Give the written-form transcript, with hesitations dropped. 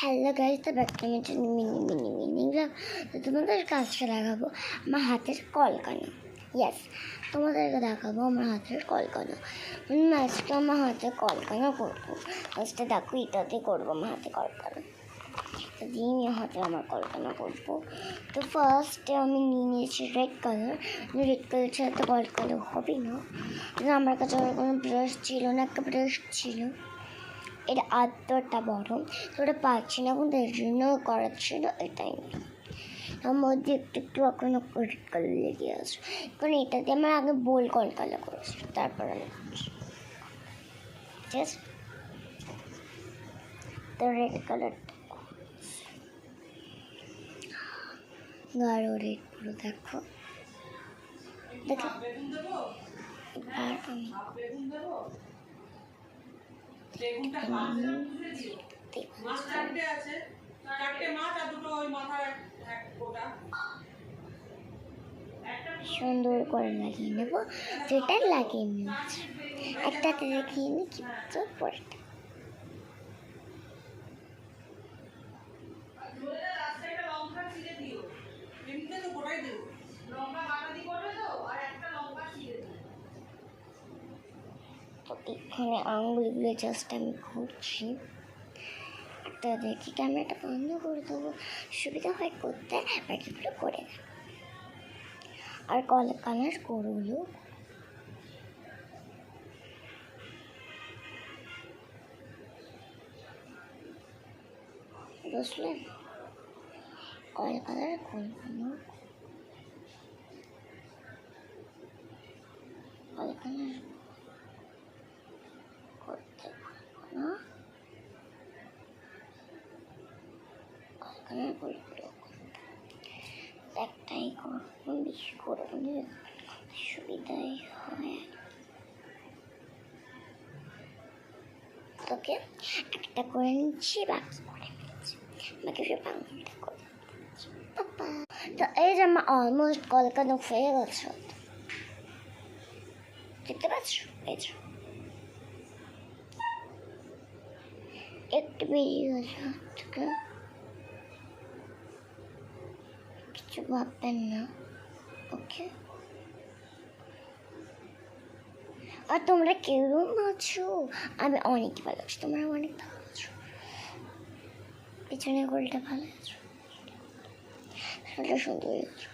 Hello guys, তো back to mini blog. তো তোমাদেরকে আজকে দেখাবো আমার হাতের কলকানা। ইয়েস, তোমাদেরকে দেখাবো আমার হাতের কলকানা। আজকে আমার হাতে কলকানা করবো। ফার্স্টে দেখো এটা দিয়ে করবো আমার হাতে কলকানা। তো দিয়ে নিয়ে হাতে আমার কলকানা করবো। তো ফার্স্টে আমি নিয়ে নিয়েছি রেড কালার ছাড়া তো কলকানা হবে না। আমার কাছে কোনো ব্রাশ ছিল না, একটা ব্রাশ ছিল, এটা আত্মটা বড়, তো ওটা পাচ্ছি না, কিন্তু এর জন্য করার ছিল এটাই। তার মধ্যে একটু একটু এখনো রেড কালার লেগে আছে, কারণ এটা দিয়ে আমার আগে বোল কলকালা করেছি, তারপর আমি করছি। ঠিক আছে, তো রেড কালারটা গাঢ় রেড পুরো দেখো। দেখো এবার আমি সুন্দর করে লাগিয়ে নেবো, যেটা লাগিয়ে নিচ্ছি একটাতে দেখিয়ে নি কিন্তু পরেরটা। তো এখানে আঙুলগুলো জাস্ট আমি ঘুরছি। একটা দেখি ক্যামেরাটা বন্ধ করে দেবো, সুবিধা হয় করতে, বাকিগুলো করে দেবো। আর কলকানার করগুলো বুঝলেন, কলকাতার করগুলো কলকানার করতে পারবো না, কলকানার করগুলো একটাই করবো, বেশি করবো না, সুবিধাই হয়। তোকে একটা করে নিচ্ছি, বাকি করে নিচ্ছি, বাকি সব আঙুলটা করে নিচ্ছি। তো এই যে আমার অলমোস্ট কলকাতা হয়ে গেছে, দেখতে পাচ্ছ? এই যে একটু বেরিয়ে গেছে হাত থেকে, কিছু ভাববেন না, ওকে? আর তোমরা কেউ আছো, আমি অনেক ভালো আছি, তোমরা অনেক ভালো আছো, পিছনে গোলটা ভালো আছো, সুন্দর হয়ে আছো।